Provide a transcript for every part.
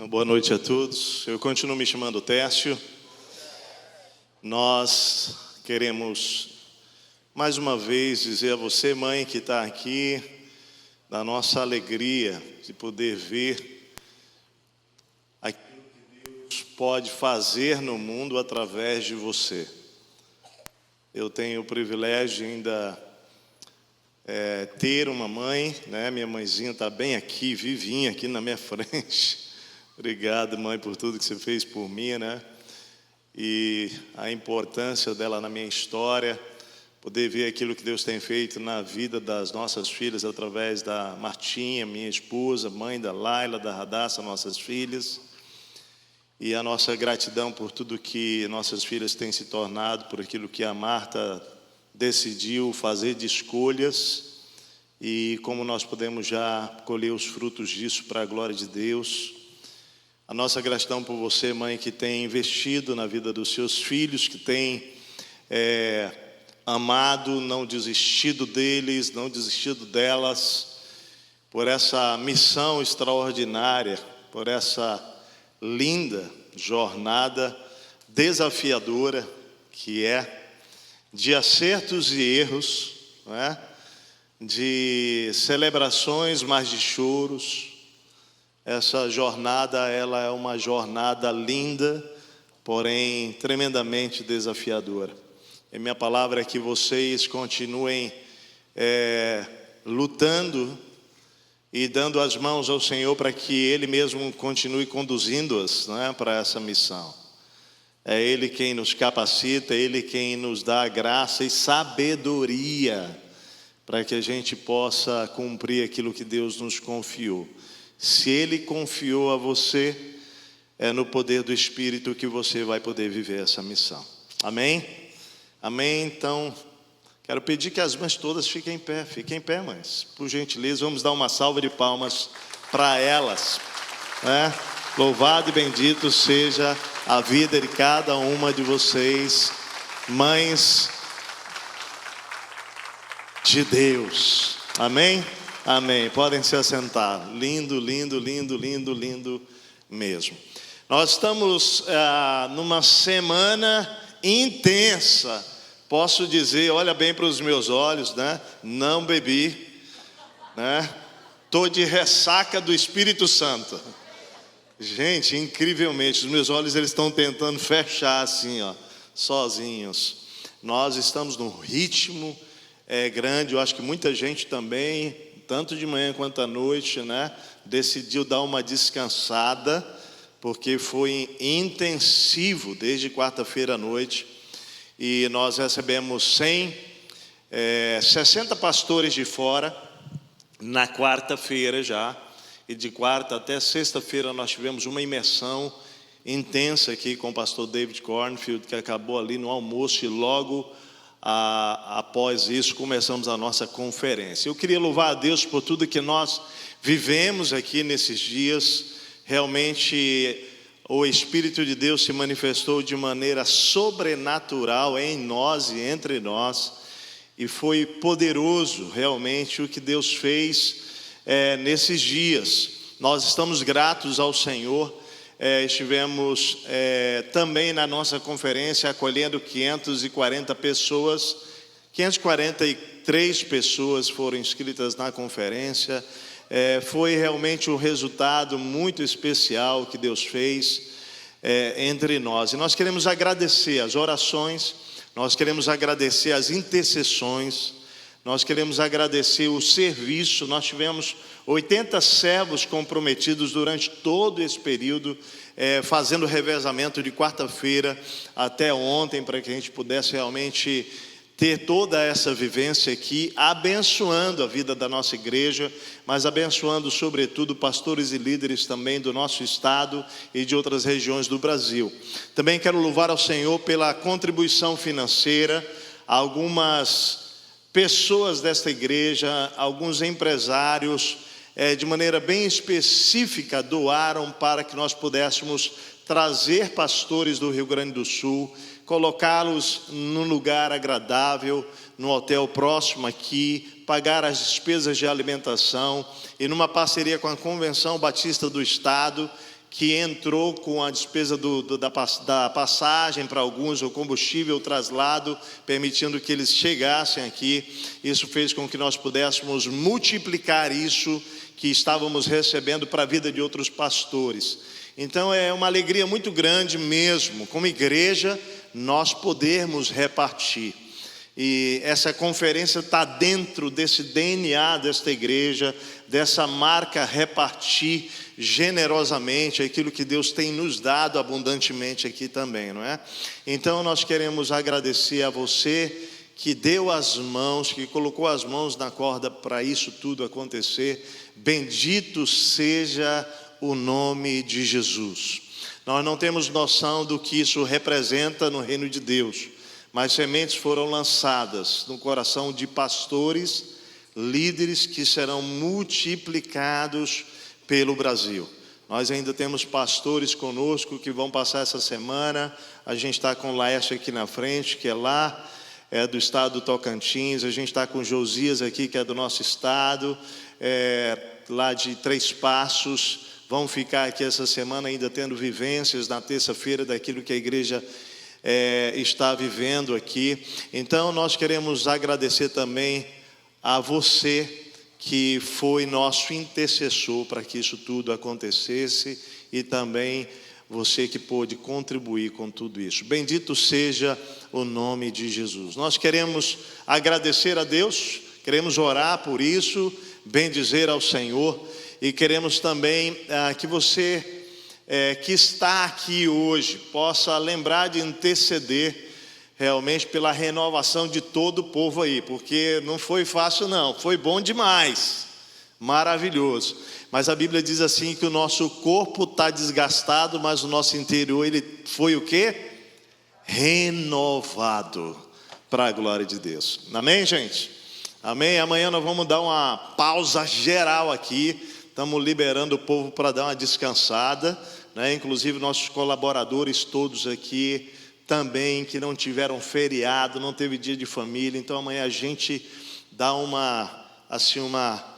Boa noite a todos. Eu continuo me chamando Técio. Nós queremos mais uma vez dizer a você, mãe, que está aqui, da nossa alegria de poder ver aquilo que Deus pode fazer no mundo através de você. Eu tenho o privilégio de ainda ter uma mãe, né? Minha mãezinha está bem aqui, vivinha aqui na minha frente. Obrigado, mãe, por tudo que você fez por mim, né? E a importância dela na minha história, poder ver aquilo que Deus tem feito na vida das nossas filhas através da Martinha, minha esposa, mãe da Laila, da Radassa, nossas filhas. E a nossa gratidão por tudo que nossas filhas têm se tornado, por aquilo que a Marta decidiu fazer de escolhas e como nós podemos já colher os frutos disso para a glória de Deus. A nossa gratidão por você, mãe, que tem investido na vida dos seus filhos, que tem amado, não desistido deles, não desistido delas, por essa missão extraordinária, por essa linda jornada desafiadora que é de acertos e erros, não é? De celebrações, mas de choros. Essa jornada, ela é uma jornada linda, porém tremendamente desafiadora. E minha palavra é que vocês continuem lutando e dando as mãos ao Senhor para que Ele mesmo continue conduzindo-as, né, para essa missão. É Ele quem nos capacita, é Ele quem nos dá graça e sabedoria para que a gente possa cumprir aquilo que Deus nos confiou. Se Ele confiou a você, é no poder do Espírito que você vai poder viver essa missão. Amém? Amém? Então, quero pedir que as mães todas fiquem em pé, mães. Por gentileza, vamos dar uma salva de palmas para elas, né? Louvado e bendito seja a vida de cada uma de vocês, mães de Deus. Amém? Amém. Podem se assentar. Lindo, lindo, lindo, lindo, lindo mesmo. Nós estamos numa semana intensa. Posso dizer, olha bem para os meus olhos, né? Não bebi, né? Tô de ressaca do Espírito Santo. Gente, incrivelmente, os meus olhos eles estão tentando fechar assim, ó, sozinhos. Nós estamos num ritmo grande. Eu acho que muita gente também, tanto de manhã quanto à noite, né, decidiu dar uma descansada, porque foi intensivo desde quarta-feira à noite. E nós recebemos 60 pastores de fora na quarta-feira já. E de quarta até sexta-feira nós tivemos uma imersão intensa aqui com o pastor David Cornfield, que acabou ali no almoço, e logo após isso começamos a nossa conferência. Eu queria louvar a Deus por tudo que nós vivemos aqui nesses dias. Realmente o Espírito de Deus se manifestou de maneira sobrenatural em nós e entre nós, e foi poderoso realmente o que Deus fez nesses dias. Nós estamos gratos ao Senhor. Estivemos também na nossa conferência acolhendo 540 pessoas, 543 pessoas foram inscritas na conferência. Foi realmente um resultado muito especial que Deus fez entre nós. E nós queremos agradecer as orações, nós queremos agradecer as intercessões, nós queremos agradecer o serviço. Nós tivemos 80 servos comprometidos durante todo esse período, fazendo revezamento de quarta-feira até ontem, para que a gente pudesse realmente ter toda essa vivência aqui, abençoando a vida da nossa igreja, mas abençoando sobretudo pastores e líderes também do nosso estado e de outras regiões do Brasil. Também quero louvar ao Senhor pela contribuição financeira. Algumas pessoas desta igreja, alguns empresários, de maneira bem específica, doaram para que nós pudéssemos trazer pastores do Rio Grande do Sul, colocá-los num lugar agradável, num hotel próximo aqui, pagar as despesas de alimentação, e numa parceria com a Convenção Batista do Estado, que entrou com a despesa da passagem para alguns, o combustível, o traslado, permitindo que eles chegassem aqui. Isso fez com que nós pudéssemos multiplicar isso que estávamos recebendo para a vida de outros pastores. Então é uma alegria muito grande mesmo, como igreja, nós podermos repartir. E essa conferência está dentro desse DNA desta igreja, dessa marca repartir generosamente aquilo que Deus tem nos dado abundantemente aqui também, não é? Então nós queremos agradecer a você que deu as mãos, que colocou as mãos na corda para isso tudo acontecer. Bendito seja o nome de Jesus. Nós não temos noção do que isso representa no reino de Deus, mas sementes foram lançadas no coração de pastores, líderes que serão multiplicados pelo Brasil. Nós ainda temos pastores conosco que vão passar essa semana. A gente está com o Laércio aqui na frente, que é lá, é do estado do Tocantins. A gente está com o Josias aqui, que é do nosso estado, lá de Três Passos. Vão ficar aqui essa semana ainda tendo vivências na terça-feira daquilo que a igreja está vivendo aqui. Então nós queremos agradecer também a você que foi nosso intercessor para que isso tudo acontecesse, e também você que pôde contribuir com tudo isso. Bendito seja o nome de Jesus. Nós queremos agradecer a Deus, queremos orar por isso, bendizer ao Senhor, e queremos também que você que está aqui hoje possa lembrar de interceder realmente pela renovação de todo o povo aí, porque não foi fácil não, foi bom demais, maravilhoso. Mas a Bíblia diz assim que o nosso corpo está desgastado, mas o nosso interior ele foi o quê? Renovado, para a glória de Deus. Amém, gente? Amém? Amanhã nós vamos dar uma pausa geral aqui, estamos liberando o povo para dar uma descansada, né? Inclusive nossos colaboradores todos aqui também, que não tiveram feriado, não teve dia de família. Então amanhã a gente dá uma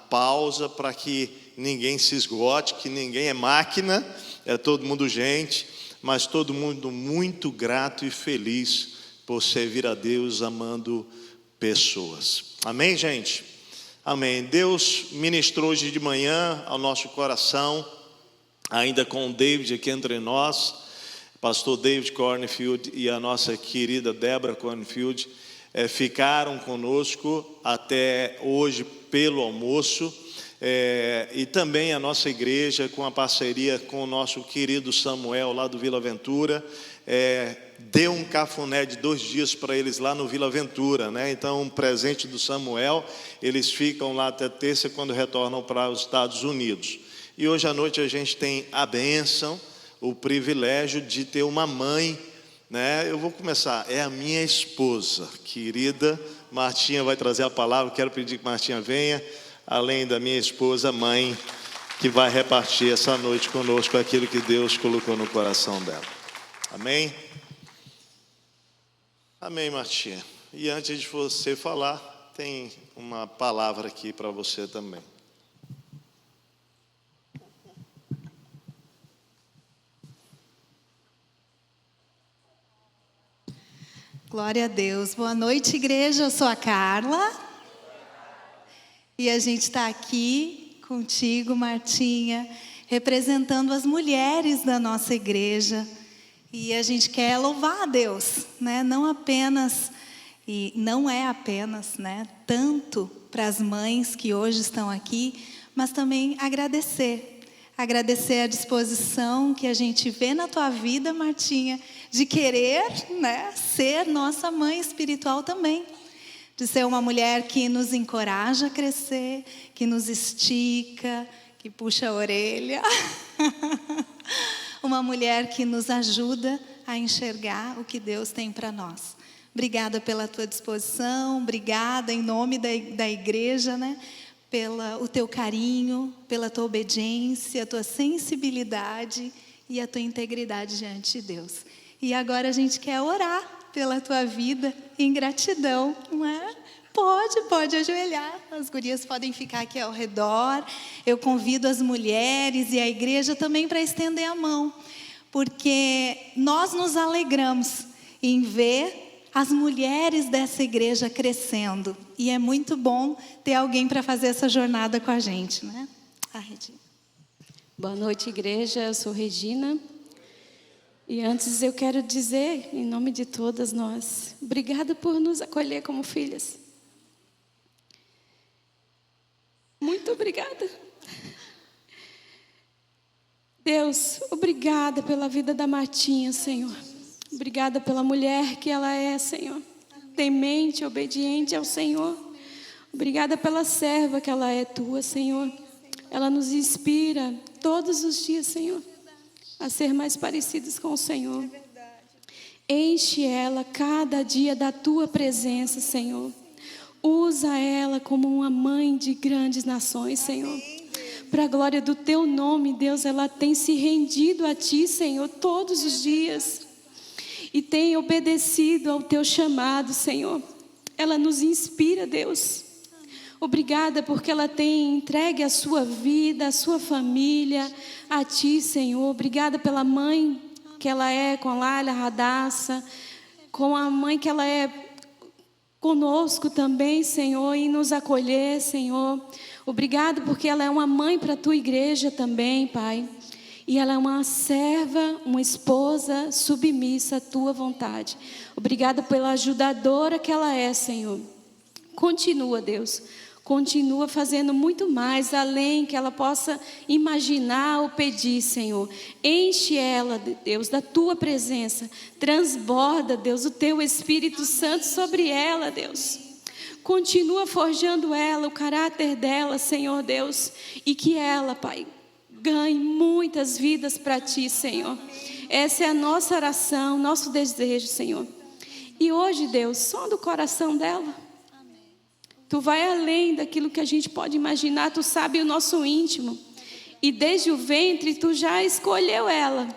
pausa para que ninguém se esgote, que ninguém é máquina, é todo mundo gente, mas todo mundo muito grato e feliz por servir a Deus amando pessoas. Amém, gente? Amém. Deus ministrou hoje de manhã ao nosso coração, ainda com o David aqui entre nós, pastor David Cornfield e a nossa querida Débora Cornfield ficaram conosco até hoje pelo almoço, e também a nossa igreja, com a parceria com o nosso querido Samuel lá do Vila Ventura, deu um cafuné de 2 dias para eles lá no Vila Ventura, né? Então um presente do Samuel, eles ficam lá até terça quando retornam para os Estados Unidos. E hoje à noite a gente tem a bênção, o privilégio de ter uma mãe, né? Eu vou começar, é a minha esposa, querida Martinha vai trazer a palavra. Quero pedir que Martinha venha, além da minha esposa, mãe, que vai repartir essa noite conosco aquilo que Deus colocou no coração dela. Amém? Amém, Martinha. E antes de você falar, tem uma palavra aqui para você também. Glória a Deus. Boa noite, igreja. Eu sou a Carla. E a gente está aqui contigo, Martinha, representando as mulheres da nossa igreja. E a gente quer louvar a Deus, né? Não apenas, e não é apenas, né? Tanto para as mães que hoje estão aqui, mas também agradecer. Agradecer a disposição que a gente vê na tua vida, Martinha, de querer, né, ser nossa mãe espiritual também. De ser uma mulher que nos encoraja a crescer, que nos estica, que puxa a orelha. Uma mulher que nos ajuda a enxergar o que Deus tem para nós. Obrigada pela tua disposição, obrigada em nome da igreja, né? Pelo teu carinho, pela tua obediência, a tua sensibilidade e a tua integridade diante de Deus. E agora a gente quer orar pela tua vida em gratidão, não é? Pode ajoelhar. As gurias podem ficar aqui ao redor. Eu convido as mulheres e a igreja também para estender a mão, porque nós nos alegramos em ver as mulheres dessa igreja crescendo. E é muito bom ter alguém para fazer essa jornada com a gente, né? Regina. Boa noite, igreja. Eu sou Regina. E antes eu quero dizer, em nome de todas nós, obrigada por nos acolher como filhas. Muito obrigada. Deus, obrigada pela vida da Martinha, Senhor. Obrigada pela mulher que ela é, Senhor. Temente, obediente ao Senhor. Obrigada pela serva que ela é tua, Senhor. Ela nos inspira todos os dias, Senhor, a ser mais parecidos com o Senhor. Enche ela cada dia da tua presença, Senhor. Usa ela como uma mãe de grandes nações, Senhor. Para a glória do teu nome, Deus, ela tem se rendido a ti, Senhor, todos os dias. E tem obedecido ao teu chamado, Senhor. Ela nos inspira, Deus. Obrigada porque ela tem entregue a sua vida, a sua família a ti, Senhor. Obrigada pela mãe que ela é com a Lália Radassa, com a mãe que ela é conosco também, Senhor, e nos acolher, Senhor. Obrigado porque ela é uma mãe para a tua igreja também, Pai. E ela é uma serva, uma esposa submissa à tua vontade. Obrigada pela ajudadora que ela é, Senhor. Continua, Deus. Continua fazendo muito mais, além que ela possa imaginar ou pedir, Senhor. Enche ela, Deus, da tua presença. Transborda, Deus, o teu Espírito Santo sobre ela, Deus. Continua forjando ela, o caráter dela, Senhor Deus. E que ela, Pai, ganhe muitas vidas para ti, Senhor. Essa é a nossa oração, nosso desejo, Senhor. E hoje, Deus, sonda o coração dela. Tu vai além daquilo que a gente pode imaginar. Tu sabe o nosso íntimo. E desde o ventre, tu já escolheu ela.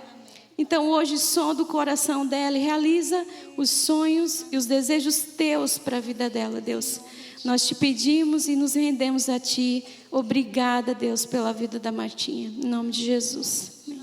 Então hoje sonda o coração dela e realiza os sonhos e os desejos teus para a vida dela, Deus. Nós te pedimos e nos rendemos a ti. Obrigada, Deus, pela vida da Martinha. Em nome de Jesus. Amém.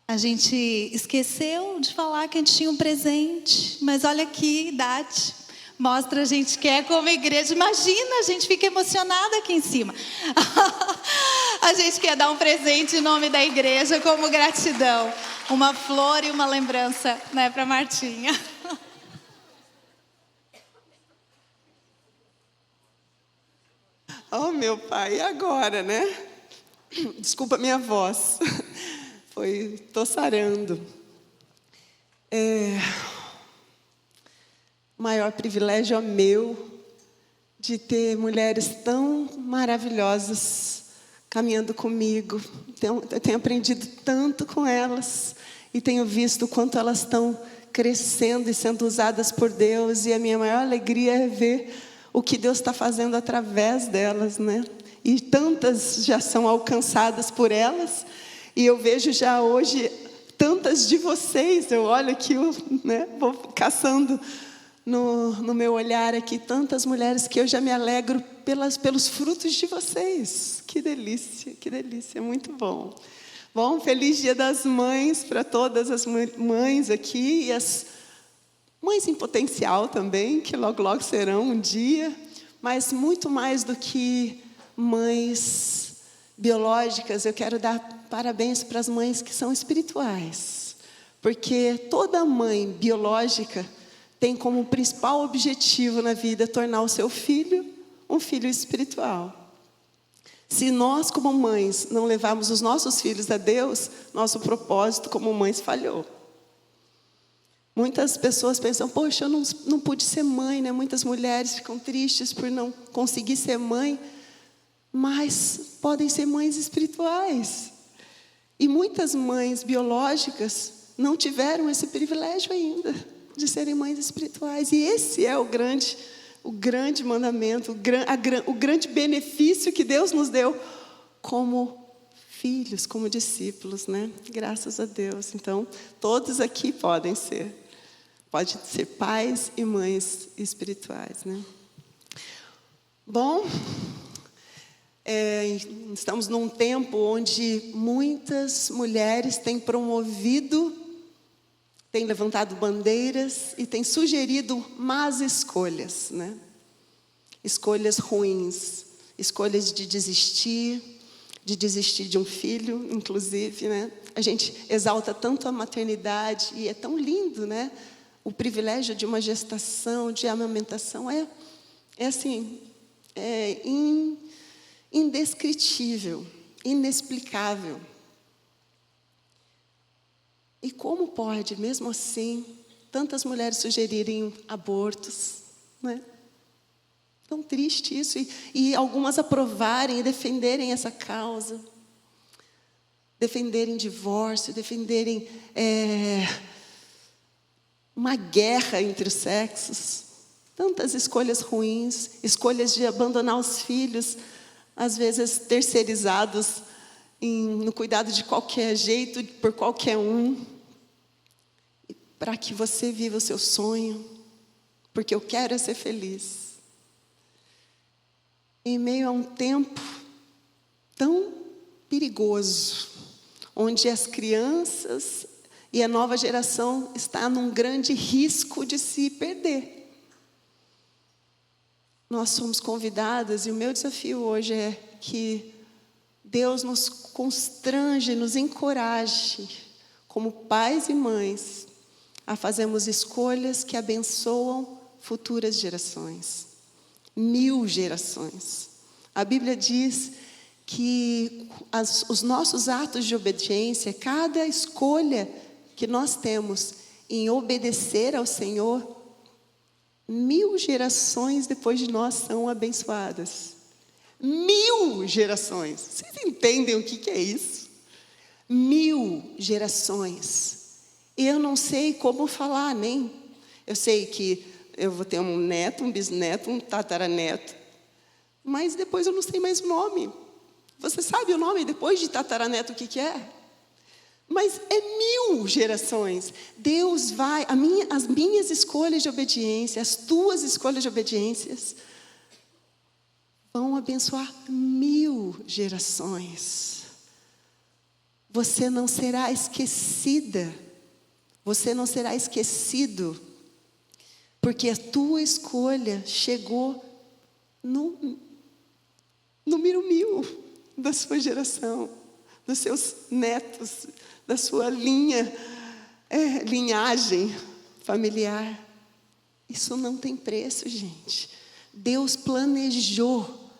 A gente esqueceu de falar que a gente tinha um presente, mas olha aqui, idade. Mostra a gente que é como igreja. Imagina, a gente fica emocionada aqui em cima. A gente quer dar um presente em nome da igreja como gratidão. Uma flor e uma lembrança, né, para Martinha. Oh, meu pai, e agora, né? Desculpa a minha voz. Tô sarando. O maior privilégio é meu de ter mulheres tão maravilhosas caminhando comigo. Eu tenho aprendido tanto com elas e tenho visto o quanto elas estão crescendo e sendo usadas por Deus. E a minha maior alegria é ver o que Deus está fazendo através delas, né? E tantas já são alcançadas por elas. E eu vejo já hoje tantas de vocês. Eu olho aqui, né, vou caçando no meu olhar aqui tantas mulheres que eu já me alegro pelos frutos de vocês. Que delícia, muito bom. Bom, feliz Dia das Mães para todas as mães aqui e as mães em potencial também, que logo logo serão um dia, mas muito mais do que mães biológicas, eu quero dar parabéns para as mães que são espirituais, porque toda mãe biológica tem como principal objetivo na vida tornar o seu filho um filho espiritual. Se nós, como mães, não levarmos os nossos filhos a Deus, nosso propósito como mães falhou. Muitas pessoas pensam, poxa, eu não pude ser mãe, né? Muitas mulheres ficam tristes por não conseguir ser mãe, mas podem ser mães espirituais. E muitas mães biológicas não tiveram esse privilégio ainda de serem mães espirituais. E esse é o grande mandamento, o grande benefício que Deus nos deu como filhos, como discípulos, né? Graças a Deus. Então, todos aqui podem ser pais e mães espirituais, né? Bom, estamos num tempo onde muitas mulheres têm promovido, têm levantado bandeiras e têm sugerido más escolhas, né? Escolhas ruins, escolhas de desistir de um filho, inclusive, né? A gente exalta tanto a maternidade e é tão lindo, né? O privilégio de uma gestação, de amamentação é indescritível, inexplicável. E como pode, mesmo assim, tantas mulheres sugerirem abortos, né? Tão triste isso, e algumas aprovarem e defenderem essa causa, defenderem divórcio, defenderem uma guerra entre os sexos, tantas escolhas ruins, escolhas de abandonar os filhos, às vezes terceirizados no cuidado de qualquer jeito, por qualquer um, para que você viva o seu sonho, porque eu quero ser feliz. Em meio a um tempo tão perigoso, onde as crianças e a nova geração está num grande risco de se perder. Nós somos convidadas, e o meu desafio hoje é que Deus nos constrange, nos encoraje, como pais e mães, a fazermos escolhas que abençoam futuras gerações. 1000 gerações. A Bíblia diz que os nossos atos de obediência, cada escolha que nós temos em obedecer ao Senhor, 1000 gerações depois de nós são abençoadas. 1000 gerações. Vocês entendem o que é isso? 1000 gerações. Eu não sei como falar, nem. Eu sei que eu vou ter um neto, um bisneto, um tataraneto. Mas depois eu não sei mais o nome. Você sabe o nome depois de tataraneto o que é? Mas é 1000 gerações. Deus vai, as minhas escolhas de obediência, as tuas escolhas de obediência, vão abençoar 1000 gerações. Você não será esquecida. Você não será esquecido. Porque a tua escolha chegou no número 1000 da sua geração, dos seus netos, da sua linhagem familiar. Isso não tem preço, gente. Deus planejou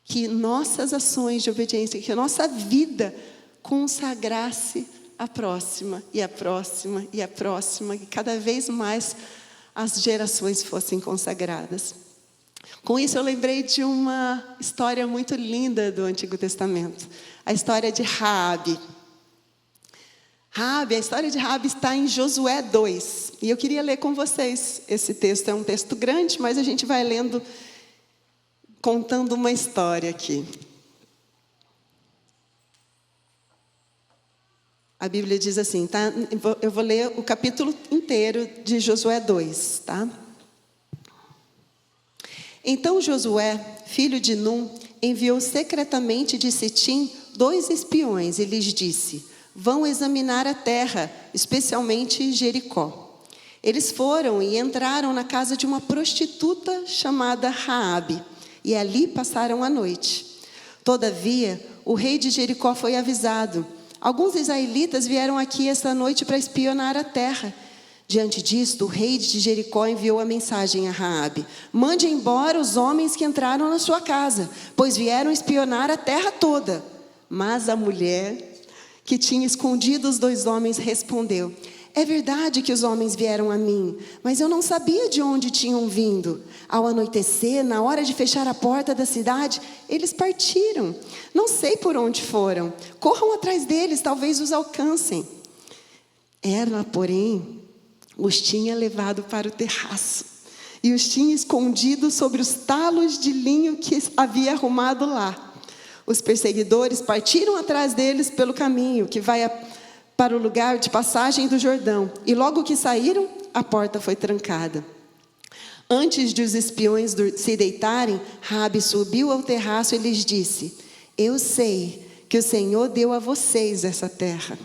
que nossas ações de obediência, que a nossa vida consagrasse a próxima, e a próxima, e a próxima, e cada vez mais as gerações fossem consagradas. Com isso eu lembrei de uma história muito linda do Antigo Testamento. A história de Raabe. A história de Raabe está em Josué 2. E eu queria ler com vocês esse texto. É um texto grande, mas a gente vai lendo, contando uma história aqui. A Bíblia diz assim, tá? Eu vou ler o capítulo inteiro de Josué 2, tá? Então Josué, filho de Num, enviou secretamente de Sitim 2 espiões e lhes disse: vão examinar a terra, especialmente Jericó. Eles foram e entraram na casa de uma prostituta chamada Raabe, e ali passaram a noite. Todavia, o rei de Jericó foi avisado: alguns israelitas vieram aqui esta noite para espionar a terra. Diante disto, o rei de Jericó enviou a mensagem a Raabe: mande embora os homens que entraram na sua casa, pois vieram espionar a terra toda. Mas a mulher que tinha escondido os 2 homens respondeu: É verdade que os homens vieram a mim, mas eu não sabia de onde tinham vindo. Ao anoitecer, na hora de fechar a porta da cidade, eles partiram. Não sei por onde foram. Corram atrás deles, talvez os alcancem. Ela, porém, os tinha levado para o terraço e os tinha escondido sobre os talos de linho que havia arrumado lá. Os perseguidores partiram atrás deles pelo caminho que vai para o lugar de passagem do Jordão, e logo que saíram, a porta foi trancada. Antes de os espiões se deitarem, Raabe subiu ao terraço e lhes disse: eu sei que o Senhor deu a vocês essa terra.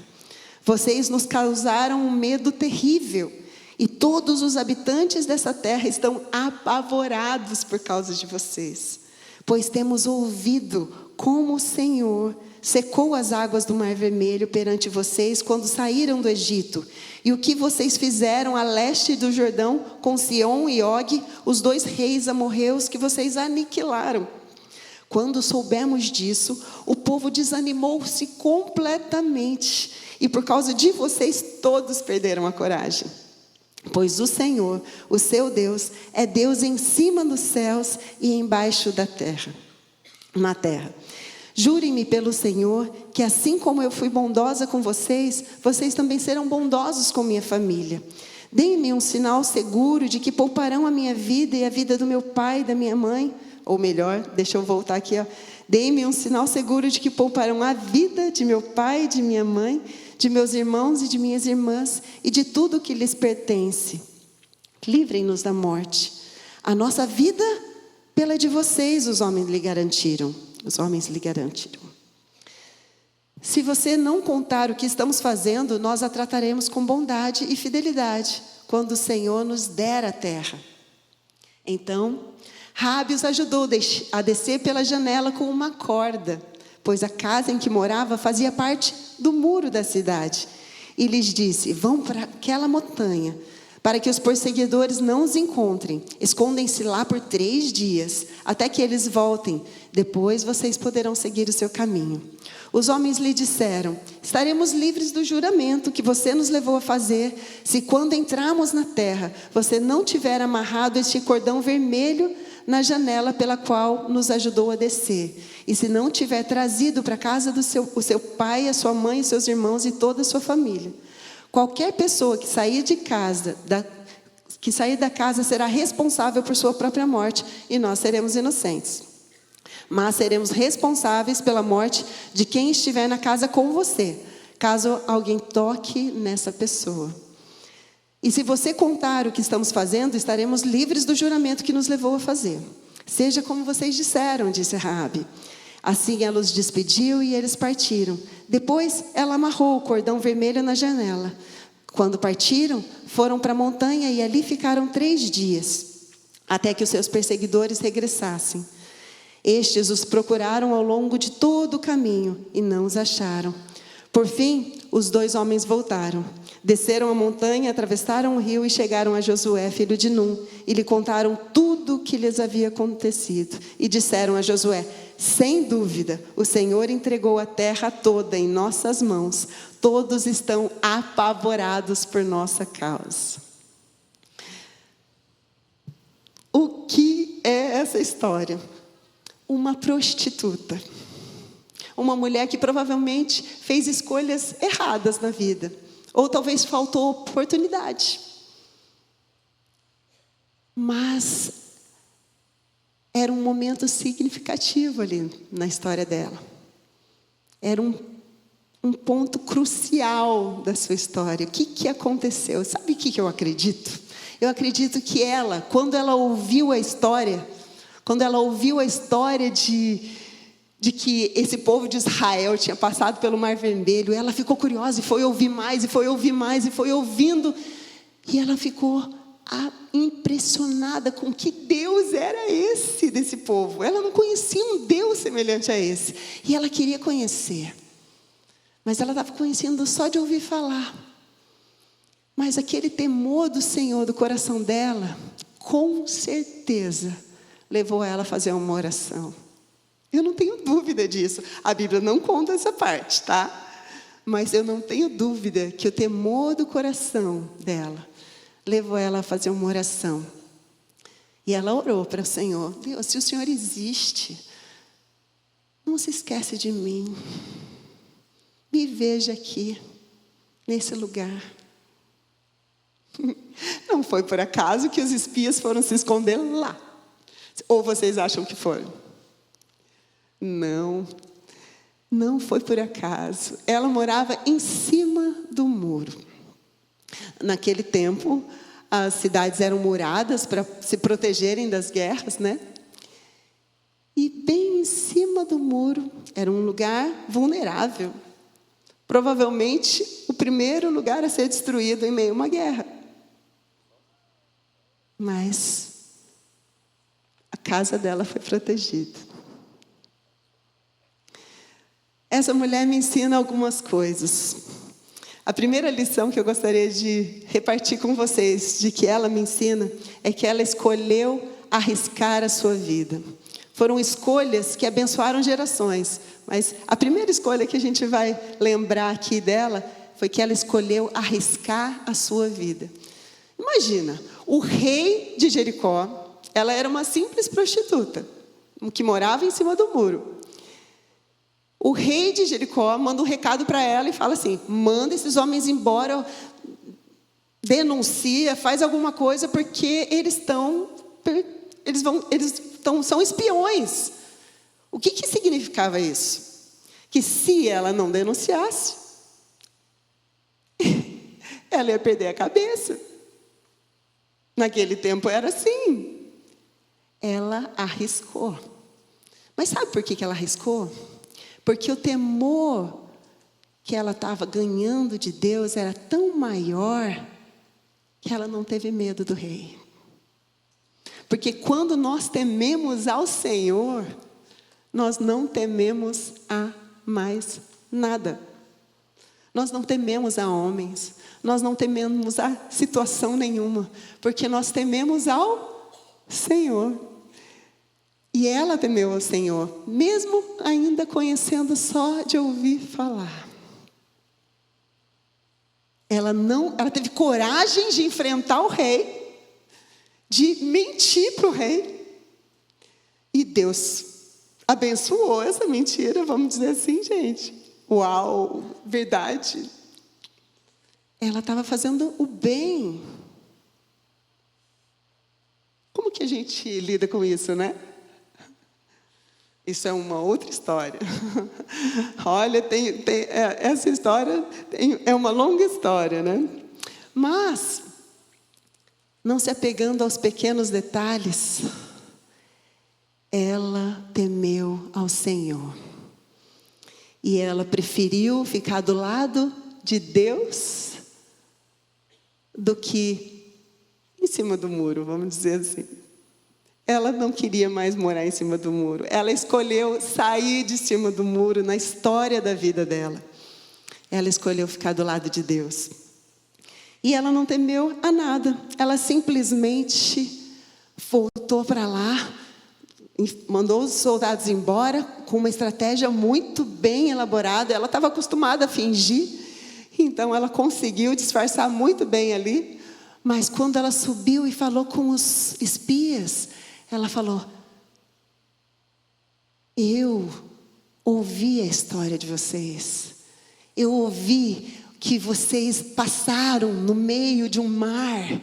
Vocês nos causaram um medo terrível, e todos os habitantes dessa terra estão apavorados por causa de vocês, pois temos ouvido como o Senhor secou as águas do Mar Vermelho perante vocês quando saíram do Egito, e o que vocês fizeram a leste do Jordão com Sião e Og, os 2 reis amorreus que vocês aniquilaram. Quando soubemos disso, o povo desanimou-se completamente, e por causa de vocês todos perderam a coragem. Pois o Senhor, o seu Deus, é Deus em cima dos céus e embaixo da terra, na terra. Jurem-me pelo Senhor que assim como eu fui bondosa com vocês, vocês também serão bondosos com minha família. Deem-me um sinal seguro de que pouparão a minha vida e a vida do meu pai e da minha mãe. Ou melhor, deixa eu voltar aqui. Deem-me um sinal seguro de que pouparão a vida de meu pai e de minha mãe, de meus irmãos e de minhas irmãs, e de tudo que lhes pertence. Livrem-nos da morte. A nossa vida pela de vocês, os homens lhe garantiram. Se você não contar o que estamos fazendo, nós a trataremos com bondade e fidelidade, quando o Senhor nos der a terra. Então, Raabe os ajudou a descer pela janela com uma corda, pois a casa em que morava fazia parte do muro da cidade. E lhes disse: vão para aquela montanha, para que os perseguidores não os encontrem. Escondem-se lá por 3 dias, até que eles voltem. Depois vocês poderão seguir o seu caminho. Os homens lhe disseram: estaremos livres do juramento que você nos levou a fazer, se quando entrarmos na terra, você não tiver amarrado este cordão vermelho na janela pela qual nos ajudou a descer, e se não tiver trazido para casa o seu pai, a sua mãe, seus irmãos e toda a sua família. Qualquer pessoa que sair da casa será responsável por sua própria morte, e nós seremos inocentes. Mas seremos responsáveis pela morte de quem estiver na casa com você, caso alguém toque nessa pessoa. E se você contar o que estamos fazendo, estaremos livres do juramento que nos levou a fazer. Seja como vocês disseram, disse Raabe. Assim ela os despediu e eles partiram. Depois ela amarrou o cordão vermelho na janela. Quando partiram, foram para a montanha e ali ficaram 3 dias, até que os seus perseguidores regressassem. Estes os procuraram ao longo de todo o caminho e não os acharam. Por fim, os 2 homens voltaram. Desceram a montanha, atravessaram o rio e chegaram a Josué, filho de Num, e lhe contaram tudo o que lhes havia acontecido. E disseram a Josué: sem dúvida, o Senhor entregou a terra toda em nossas mãos. Todos estão apavorados por nossa causa. O que é essa história? Uma prostituta. Uma mulher que provavelmente fez escolhas erradas na vida. Ou talvez faltou oportunidade. Mas era um momento significativo ali na história dela. Era um ponto crucial da sua história. O que aconteceu? Sabe o que eu acredito? Eu acredito que ela, quando ela ouviu a história de que esse povo de Israel tinha passado pelo Mar Vermelho, ela ficou curiosa e foi ouvir mais, e foi ouvir mais, e foi ouvindo. E ela ficou impressionada com que Deus era esse desse povo. Ela não conhecia um Deus semelhante a esse. E ela queria conhecer. Mas ela estava conhecendo só de ouvir falar. Mas aquele temor do Senhor do coração dela, com certeza, levou ela a fazer uma oração. Eu não tenho dúvida disso. A Bíblia não conta essa parte, tá? Mas eu não tenho dúvida que o temor do coração dela levou ela a fazer uma oração. E ela orou para o Senhor: Deus, se o Senhor existe, não se esquece de mim. Me veja aqui, nesse lugar. Não foi por acaso que os espias foram se esconder lá. Ou vocês acham que foi? Não, não foi por acaso. Ela morava em cima do muro. Naquele tempo, as cidades eram muradas para se protegerem das guerras, né? E bem em cima do muro era um lugar vulnerável. Provavelmente o primeiro lugar a ser destruído em meio a uma guerra. Mas a casa dela foi protegida. Essa mulher me ensina algumas coisas. A primeira lição que eu gostaria de repartir com vocês, de que ela me ensina, é que ela escolheu arriscar a sua vida. Foram escolhas que abençoaram gerações, mas a primeira escolha que a gente vai lembrar aqui dela foi que ela escolheu arriscar a sua vida. Imagina, o rei de Jericó, ela era uma simples prostituta, que morava em cima do muro. O rei de Jericó manda um recado para ela e fala assim: manda esses homens embora, denuncia, faz alguma coisa, porque são espiões. O que significava isso? Que se ela não denunciasse, ela ia perder a cabeça. Naquele tempo era assim. Ela arriscou. Mas sabe por que ela arriscou? Porque o temor que ela estava ganhando de Deus era tão maior que ela não teve medo do rei. Porque quando nós tememos ao Senhor, nós não tememos a mais nada. Nós não tememos a homens, nós não tememos a situação nenhuma, porque nós tememos ao Senhor. E ela temeu ao Senhor, mesmo ainda conhecendo só de ouvir falar. Ela teve coragem de enfrentar o rei, de mentir para o rei. E Deus abençoou essa mentira, vamos dizer assim, gente. Uau, verdade. Ela estava fazendo o bem. Como que a gente lida com isso, né? Isso é uma outra história. Olha, essa história é uma longa história, né? Mas, não se apegando aos pequenos detalhes, ela temeu ao Senhor. E ela preferiu ficar do lado de Deus do que em cima do muro, vamos dizer assim. Ela não queria mais morar em cima do muro. Ela escolheu sair de cima do muro na história da vida dela. Ela escolheu ficar do lado de Deus. E ela não temeu a nada. Ela simplesmente voltou para lá, mandou os soldados embora com uma estratégia muito bem elaborada. Ela estava acostumada a fingir, então ela conseguiu disfarçar muito bem ali. Mas quando ela subiu e falou com os espias, ela falou: eu ouvi a história de vocês. Eu ouvi que vocês passaram no meio de um mar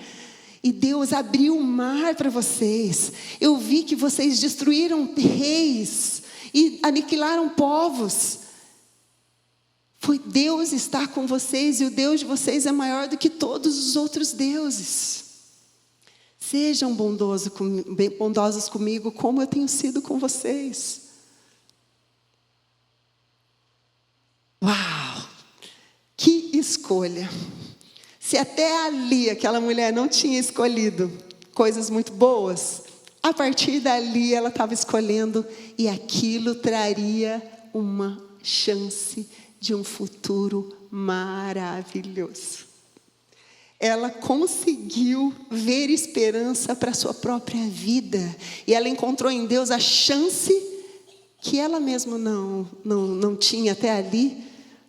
e Deus abriu o mar para vocês. Eu vi que vocês destruíram reis e aniquilaram povos. Foi Deus estar com vocês, e o Deus de vocês é maior do que todos os outros deuses. Sejam bondosos comigo, como eu tenho sido com vocês. Uau! Que escolha! Se até ali aquela mulher não tinha escolhido coisas muito boas, a partir dali ela estava escolhendo, e aquilo traria uma chance de um futuro maravilhoso. Ela conseguiu ver esperança para a sua própria vida, e ela encontrou em Deus a chance que ela mesma não tinha até ali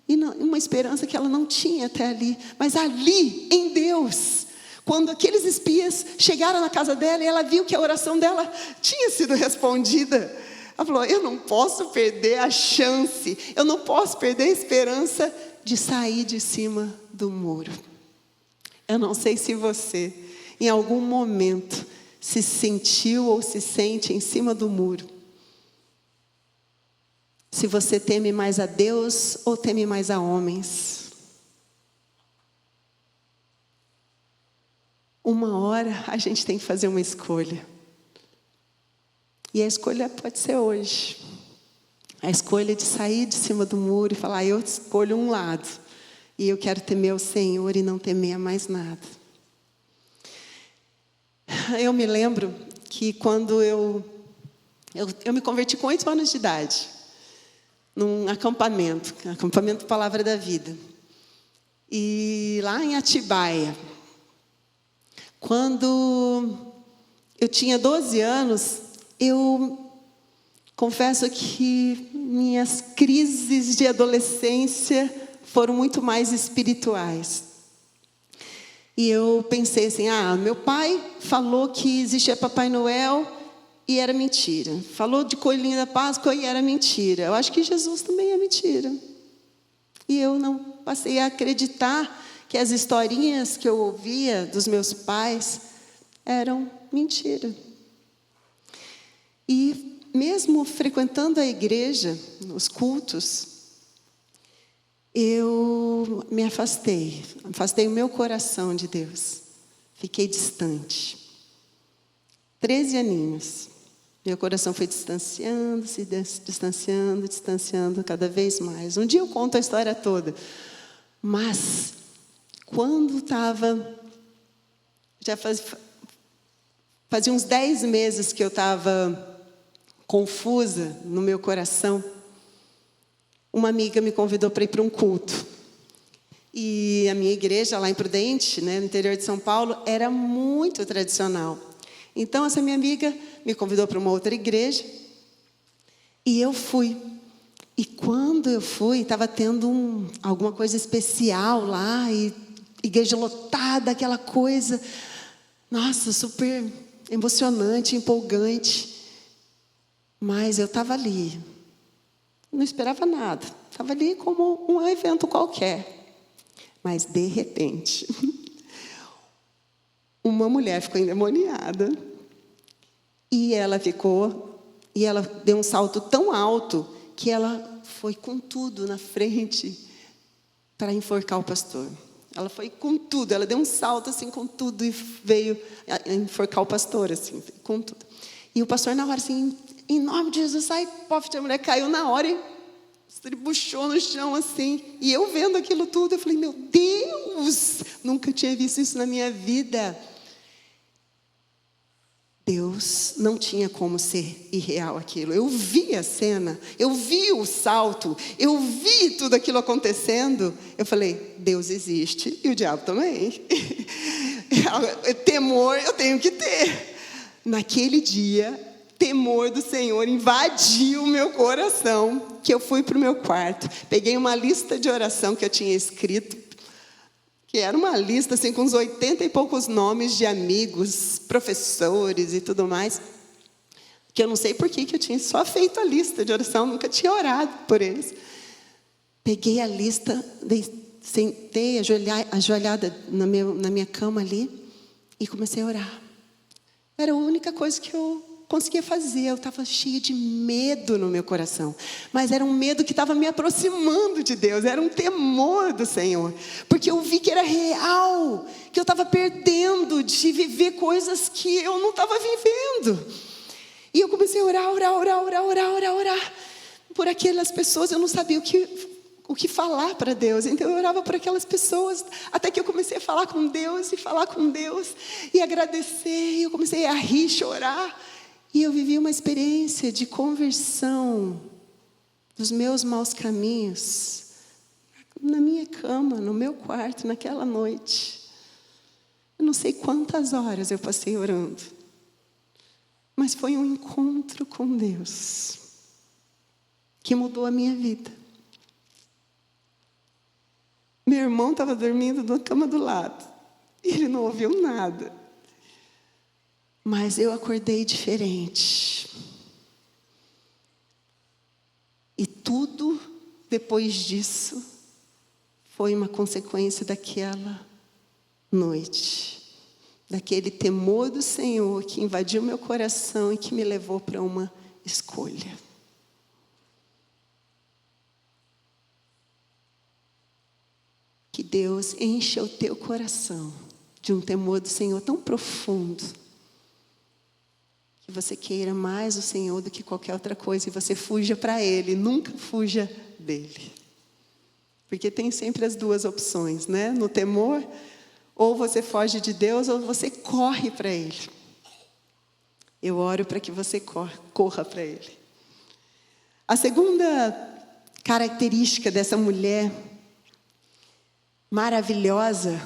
E uma esperança que ela não tinha até ali. Mas ali, em Deus, quando aqueles espias chegaram na casa dela e ela viu que a oração dela tinha sido respondida, ela falou: eu não posso perder a chance, eu não posso perder a esperança de sair de cima do muro. Eu não sei se você, em algum momento, se sentiu ou se sente em cima do muro. Se você teme mais a Deus ou teme mais a homens. Uma hora a gente tem que fazer uma escolha. E a escolha pode ser hoje. A escolha de sair de cima do muro e falar: eu escolho um lado. E eu quero temer o Senhor e não temer a mais nada. Eu me lembro que quando eu me converti com 8 anos de idade. Num acampamento Palavra da Vida. E lá em Atibaia, quando eu tinha 12 anos, eu confesso que minhas crises de adolescência foram muito mais espirituais. E eu pensei assim: meu pai falou que existia Papai Noel, e era mentira. Falou de coelhinho da Páscoa e era mentira. Eu acho que Jesus também é mentira. E eu não passei a acreditar que as historinhas que eu ouvia dos meus pais eram mentira. E mesmo frequentando a igreja, os cultos, eu me afastei o meu coração de Deus. Fiquei distante. 13 aninhos. Meu coração foi distanciando, se distanciando cada vez mais. Um dia eu conto a história toda. Mas, quando estava... Já fazia uns 10 meses que eu estava confusa no meu coração. Uma amiga me convidou para ir para um culto. E a minha igreja, lá em Prudente, no interior de São Paulo, era muito tradicional. Então, essa minha amiga me convidou para uma outra igreja. E eu fui. E quando eu fui, estava tendo alguma coisa especial lá. E igreja lotada, aquela coisa. Nossa, super emocionante, empolgante. Mas eu estava ali. Não esperava nada. Estava ali como um evento qualquer. Mas, de repente... uma mulher ficou endemoniada e ela deu um salto tão alto que ela foi com tudo na frente para enforcar o pastor. Ela foi com tudo, ela deu um salto assim com tudo e veio enforcar o pastor assim, com tudo. E o pastor na hora assim, em nome de Jesus, sai, pof, a mulher caiu na hora e se tribuchou no chão assim. E eu vendo aquilo tudo, eu falei: meu Deus, nunca tinha visto isso na minha vida. Deus não tinha como ser irreal aquilo. Eu vi a cena, eu vi o salto, eu vi tudo aquilo acontecendo. Eu falei: Deus existe e o diabo também. Temor eu tenho que ter. Naquele dia, temor do Senhor invadiu o meu coração, que eu fui para o meu quarto, peguei uma lista de oração que eu tinha escrito, que era uma lista assim, com uns 80 e poucos nomes de amigos, professores e tudo mais, que eu não sei por que eu tinha só feito a lista de oração, nunca tinha orado por eles. Peguei a lista, sentei ajoelhada na minha cama ali e comecei a orar. Era a única coisa que eu conseguia fazer. Eu estava cheia de medo no meu coração. Mas era um medo que estava me aproximando de Deus. Era um temor do Senhor. Porque eu vi que era real. Que eu estava perdendo de viver coisas que eu não estava vivendo. E eu comecei a orar. Por aquelas pessoas, eu não sabia o que falar para Deus. Então eu orava por aquelas pessoas, até que eu comecei a falar com Deus, e agradecer, e eu comecei a rir, chorar, e eu vivi uma experiência de conversão dos meus maus caminhos, na minha cama, no meu quarto, naquela noite. Eu não sei quantas horas eu passei orando, mas foi um encontro com Deus, que mudou a minha vida. Meu irmão estava dormindo na cama do lado. E ele não ouviu nada. Mas eu acordei diferente. E tudo depois disso foi uma consequência daquela noite. Daquele temor do Senhor que invadiu meu coração e que me levou para uma escolha. Que Deus encha o teu coração de um temor do Senhor tão profundo, que você queira mais o Senhor do que qualquer outra coisa, e você fuja para Ele, nunca fuja dEle. Porque tem sempre as duas opções, né? No temor, ou você foge de Deus, ou você corre para Ele. Eu oro para que você corra para Ele. A segunda característica dessa mulher maravilhosa,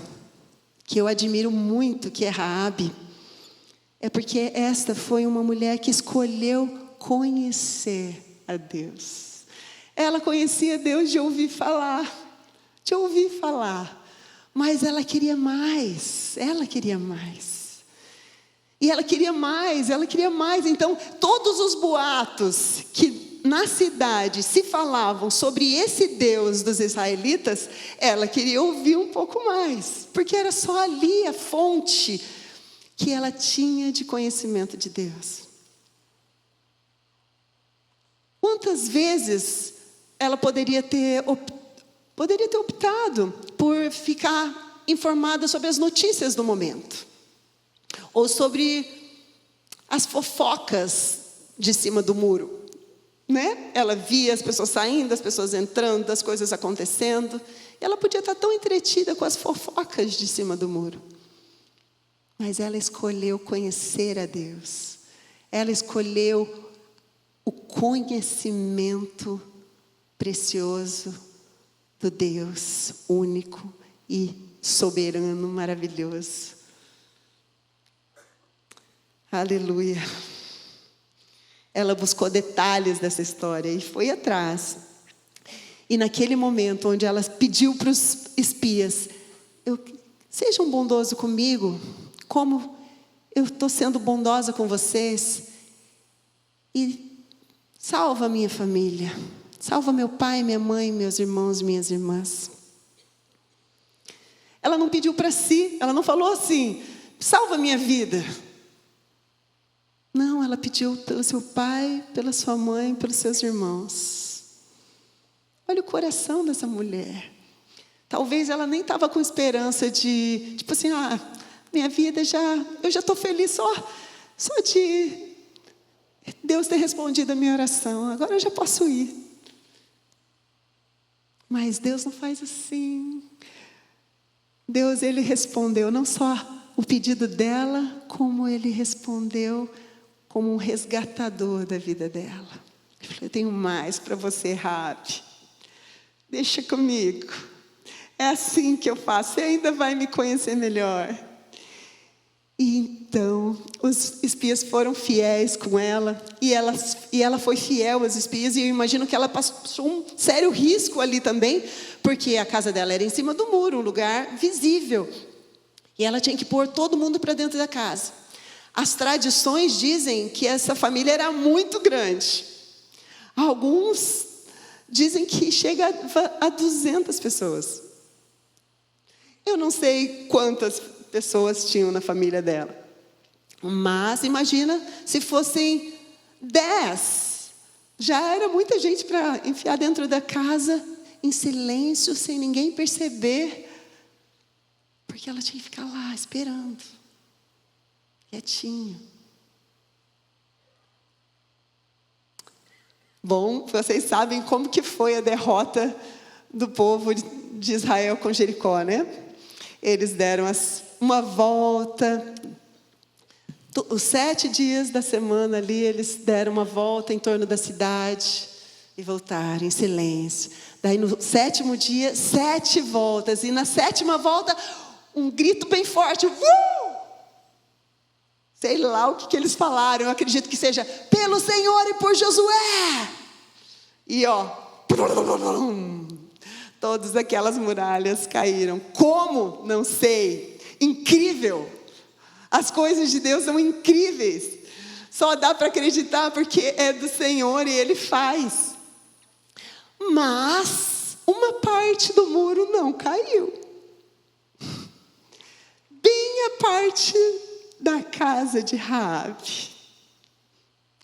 que eu admiro muito, que é Raabe, é porque esta foi uma mulher que escolheu conhecer a Deus. Ela conhecia Deus de ouvir falar, mas ela queria mais, E ela queria mais, então todos os boatos que na cidade se falavam sobre esse Deus dos israelitas, ela queria ouvir um pouco mais, porque era só ali a fonte que ela tinha de conhecimento de Deus. Quantas vezes ela poderia ter optado por ficar informada sobre as notícias do momento, ou sobre as fofocas de cima do muro, né? Ela via as pessoas saindo, as pessoas entrando, as coisas acontecendo. Ela podia estar tão entretida com as fofocas de cima do muro. Mas ela escolheu conhecer a Deus. Ela escolheu o conhecimento precioso do Deus único e soberano, maravilhoso. Aleluia. Ela buscou detalhes dessa história e foi atrás. E naquele momento onde ela pediu para os espias: sejam bondosos comigo, como eu estou sendo bondosa com vocês, e salva a minha família, salva meu pai, minha mãe, meus irmãos, minhas irmãs. Ela não pediu para si, ela não falou assim: salva a minha vida. Não, ela pediu pelo seu pai, pela sua mãe, pelos seus irmãos. Olha o coração dessa mulher. Talvez ela nem estava com esperança de, tipo assim, minha vida eu já estou feliz só de Deus ter respondido a minha oração. Agora eu já posso ir. Mas Deus não faz assim. Deus, Ele respondeu não só o pedido dela, como Ele respondeu como um resgatador da vida dela. Ele falou: eu tenho mais para você, Raabe. Deixa comigo. É assim que eu faço. Você ainda vai me conhecer melhor. E então, os espias foram fiéis com ela. E ela foi fiel aos espias. E eu imagino que ela passou um sério risco ali também, porque a casa dela era em cima do muro, um lugar visível. E ela tinha que pôr todo mundo para dentro da casa. As tradições dizem que essa família era muito grande. Alguns dizem que chega a 200 pessoas. Eu não sei quantas pessoas tinham na família dela. Mas imagina se fossem 10. Já era muita gente para enfiar dentro da casa, em silêncio, sem ninguém perceber. Porque ela tinha que ficar lá esperando. Quietinho. Bom, vocês sabem como que foi a derrota do povo de Israel com Jericó, né? Eles deram uma volta. Os 7 dias da semana ali, eles deram uma volta em torno da cidade e voltaram em silêncio. Daí no 7º dia, 7 voltas. E na 7ª volta, um grito bem forte. Sei lá o que eles falaram, eu acredito que seja pelo Senhor e por Josué. E Todas aquelas muralhas caíram. Como? Não sei. Incrível. As coisas de Deus são incríveis. Só dá para acreditar porque é do Senhor e Ele faz. Mas uma parte do muro não caiu. Bem a parte da casa de Raabe.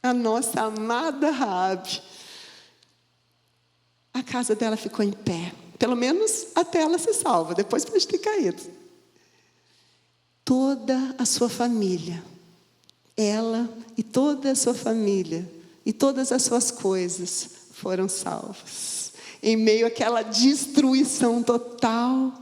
A nossa amada Raabe. A casa dela ficou em pé. Pelo menos até ela ser salva. Depois pode ter caído. Toda a sua família. Ela e toda a sua família. E todas as suas coisas foram salvas. Em meio àquela destruição total.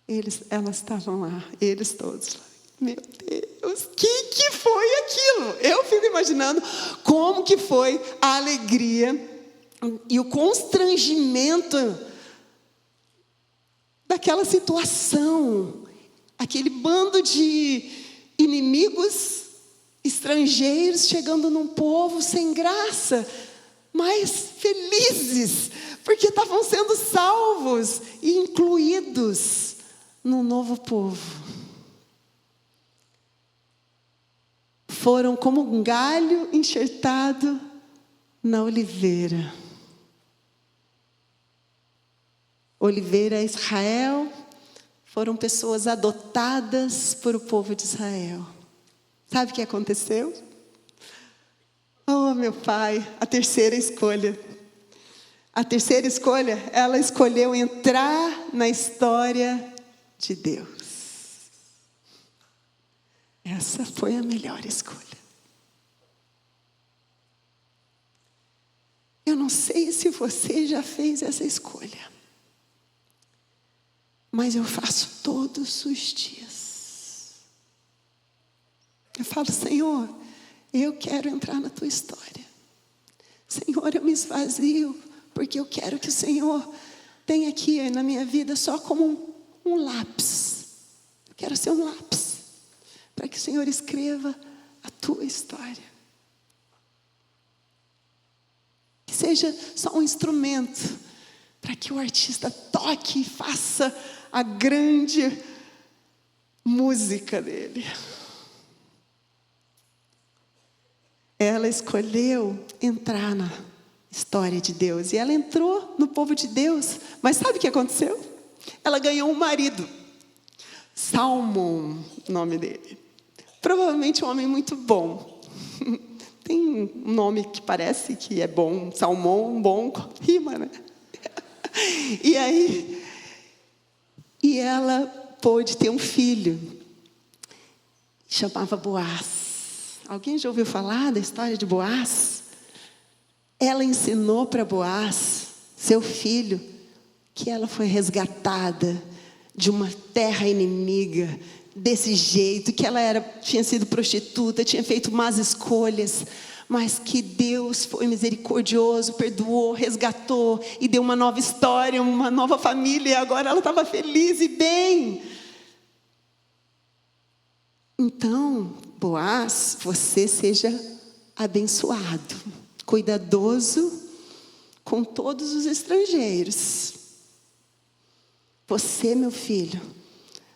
Elas estavam lá. Eles todos lá. Meu Deus, que foi aquilo? Eu fico imaginando como que foi a alegria e o constrangimento daquela situação. Aquele bando de inimigos estrangeiros chegando num povo sem graça, mas felizes, porque estavam sendo salvos e incluídos no novo povo. Foram como um galho enxertado na oliveira. Oliveira é Israel, foram pessoas adotadas por o povo de Israel. Sabe o que aconteceu? Oh, meu pai, a terceira escolha. A terceira escolha, ela escolheu entrar na história de Deus. Essa foi a melhor escolha. Eu não sei se você já fez essa escolha, mas eu faço todos os dias. Eu falo, Senhor, eu quero entrar na tua história. Senhor, eu me esvazio, porque eu quero que o Senhor tenha aqui na minha vida só como um lápis. Eu quero ser um lápis, para que o Senhor escreva a tua história. Que seja só um instrumento, para que o artista toque e faça a grande música dele. Ela escolheu entrar na história de Deus. E ela entrou no povo de Deus. Mas sabe o que aconteceu? Ela ganhou um marido. Salmão, o nome dele. Provavelmente um homem muito bom. Tem um nome que parece que é bom. Salmão, bom, rima, né? E ela pôde ter um filho. Chamava Boaz. Alguém já ouviu falar da história de Boaz? Ela ensinou para Boaz, seu filho, que ela foi resgatada de uma terra inimiga, desse jeito, que ela tinha sido prostituta, tinha feito más escolhas, mas que Deus foi misericordioso, perdoou, resgatou e deu uma nova história, uma nova família, e agora ela estava feliz e bem. Então, Boaz, você seja abençoado, cuidadoso com todos os estrangeiros. Você, meu filho,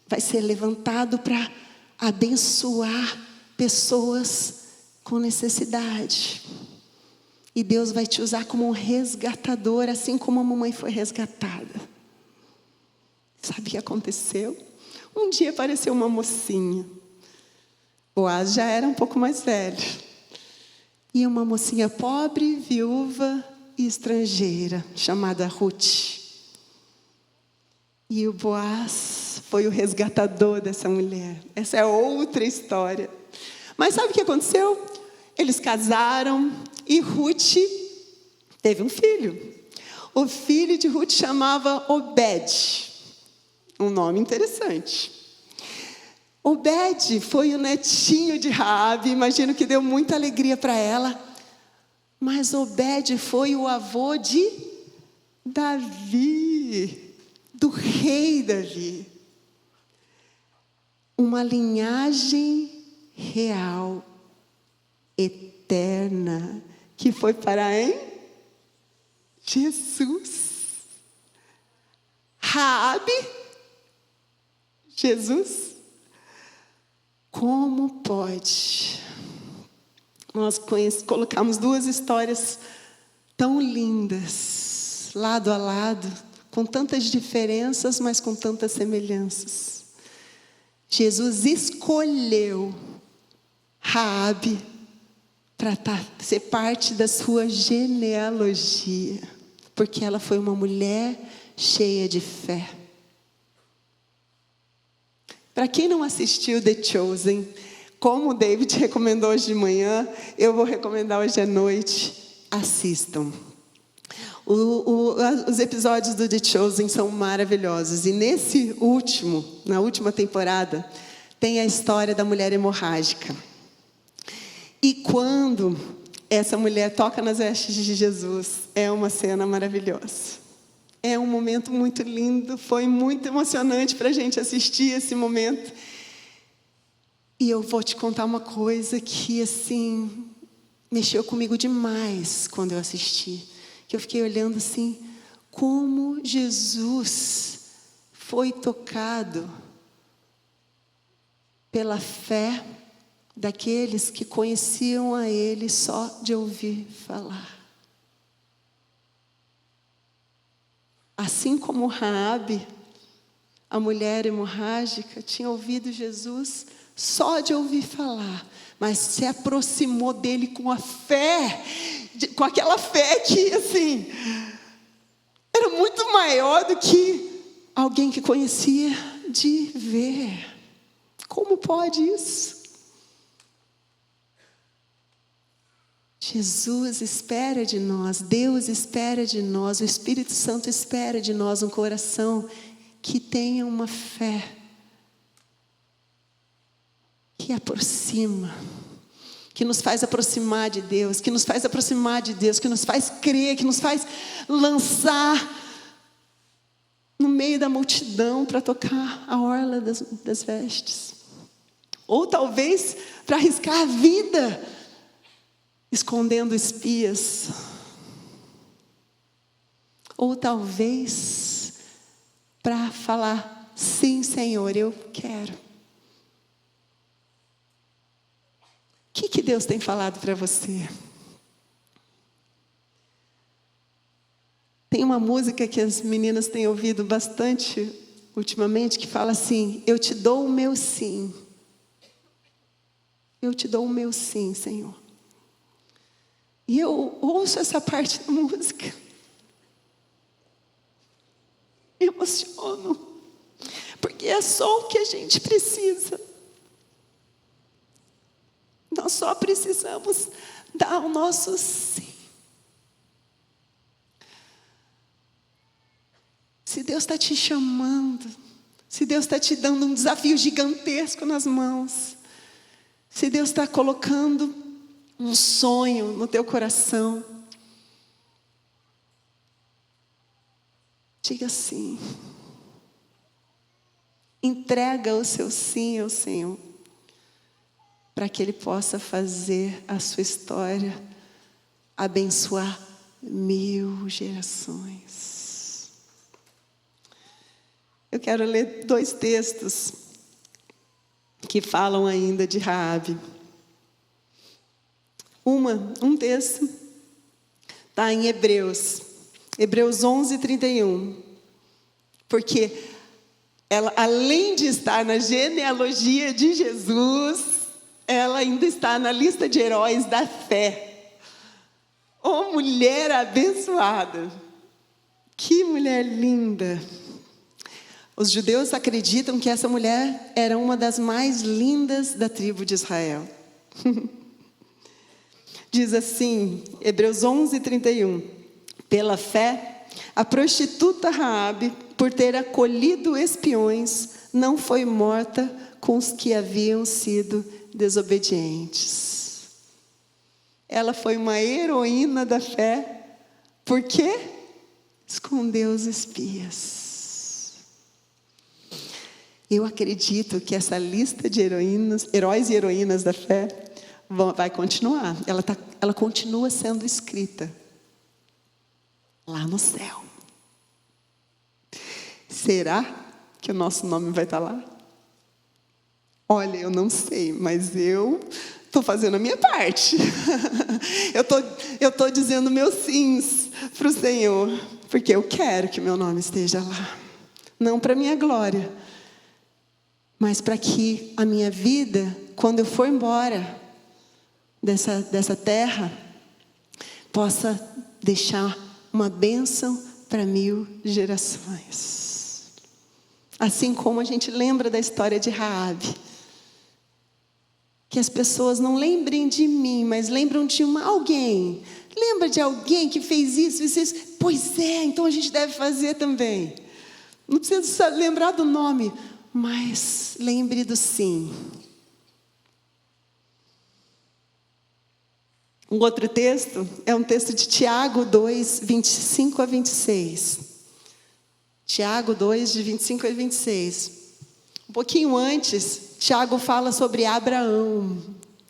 vai ser levantado para abençoar pessoas com necessidade. E Deus vai te usar como um resgatador, assim como a mamãe foi resgatada. Sabe o que aconteceu? Um dia apareceu uma mocinha. Boaz já era um pouco mais velho. E uma mocinha pobre, viúva e estrangeira, chamada Ruth. E o Boaz foi o resgatador dessa mulher. Essa é outra história. Mas sabe o que aconteceu? Eles casaram e Ruth teve um filho. O filho de Ruth chamava Obed. Um nome interessante. Obed foi o netinho de Raabe. Imagino que deu muita alegria para ela. Mas Obed foi o avô de Davi, do rei Davi. Uma linhagem real, eterna, que foi para em Jesus. Raabe, Jesus. Como pode? Nós colocamos duas histórias tão lindas, lado a lado, com tantas diferenças, mas com tantas semelhanças. Jesus escolheu Raabe para ser parte da sua genealogia, porque ela foi uma mulher cheia de fé. Para quem não assistiu The Chosen, como o David recomendou hoje de manhã, eu vou recomendar hoje à noite, assistam. Os episódios do The Chosen são maravilhosos. E na última temporada, tem a história da mulher hemorrágica. E quando essa mulher toca nas vestes de Jesus, é uma cena maravilhosa. É um momento muito lindo, foi muito emocionante para a gente assistir esse momento. E eu vou te contar uma coisa que, assim, mexeu comigo demais quando eu assisti. Que eu fiquei olhando assim, como Jesus foi tocado pela fé daqueles que conheciam a Ele só de ouvir falar. Assim como Raabe, a mulher hemorrágica, tinha ouvido Jesus só de ouvir falar, mas se aproximou dele com a fé, com aquela fé que, assim, era muito maior do que alguém que conhecia de ver. Como pode isso? Jesus espera de nós, Deus espera de nós, o Espírito Santo espera de nós um coração que tenha uma fé que aproxima, que nos faz aproximar de Deus, que nos faz aproximar de Deus, que nos faz crer, que nos faz lançar no meio da multidão para tocar a orla das vestes. Ou talvez para arriscar a vida, escondendo espias. Ou talvez para falar, sim, Senhor, eu quero. O que Deus tem falado para você? Tem uma música que as meninas têm ouvido bastante ultimamente, que fala assim, eu te dou o meu sim. Eu te dou o meu sim, Senhor. E eu ouço essa parte da música, me emociono, porque é só o que a gente precisa. Nós só precisamos dar o nosso sim. Se Deus está te chamando, se Deus está te dando um desafio gigantesco nas mãos, se Deus está colocando um sonho no teu coração, diga sim. Entrega o seu sim ao Senhor, para que Ele possa fazer a sua história abençoar 1000 gerações. Eu quero ler 2 textos que falam ainda de Raabe. Um texto está em Hebreus 11:31, porque ela, além de estar na genealogia de Jesus, ela ainda está na lista de heróis da fé. Oh, mulher abençoada! Que mulher linda! Os judeus acreditam que essa mulher era uma das mais lindas da tribo de Israel. Diz assim, Hebreus 11:31, pela fé, a prostituta Raabe, por ter acolhido espiões, não foi morta com os que haviam sido desobedientes. Ela foi uma heroína da fé, porque escondeu os espias. Eu acredito que essa lista de heróis e heroínas da fé vai continuar. Ela continua sendo escrita lá no céu. Será que o nosso nome vai estar lá? Olha, eu não sei, mas eu estou fazendo a minha parte. eu tô dizendo meus sims para o Senhor, porque eu quero que meu nome esteja lá. Não para minha glória, mas para que a minha vida, quando eu for embora dessa terra, possa deixar uma bênção para 1000 gerações. Assim como a gente lembra da história de Raabe. Que as pessoas não lembrem de mim, mas lembram de alguém. Lembra de alguém que fez isso, isso? Pois é, então a gente deve fazer também. Não precisa lembrar do nome, mas lembre do sim. Um outro texto é um texto de Tiago 2, 25 a 26. Tiago 2, de 25 a 26. Um pouquinho antes, Tiago fala sobre Abraão,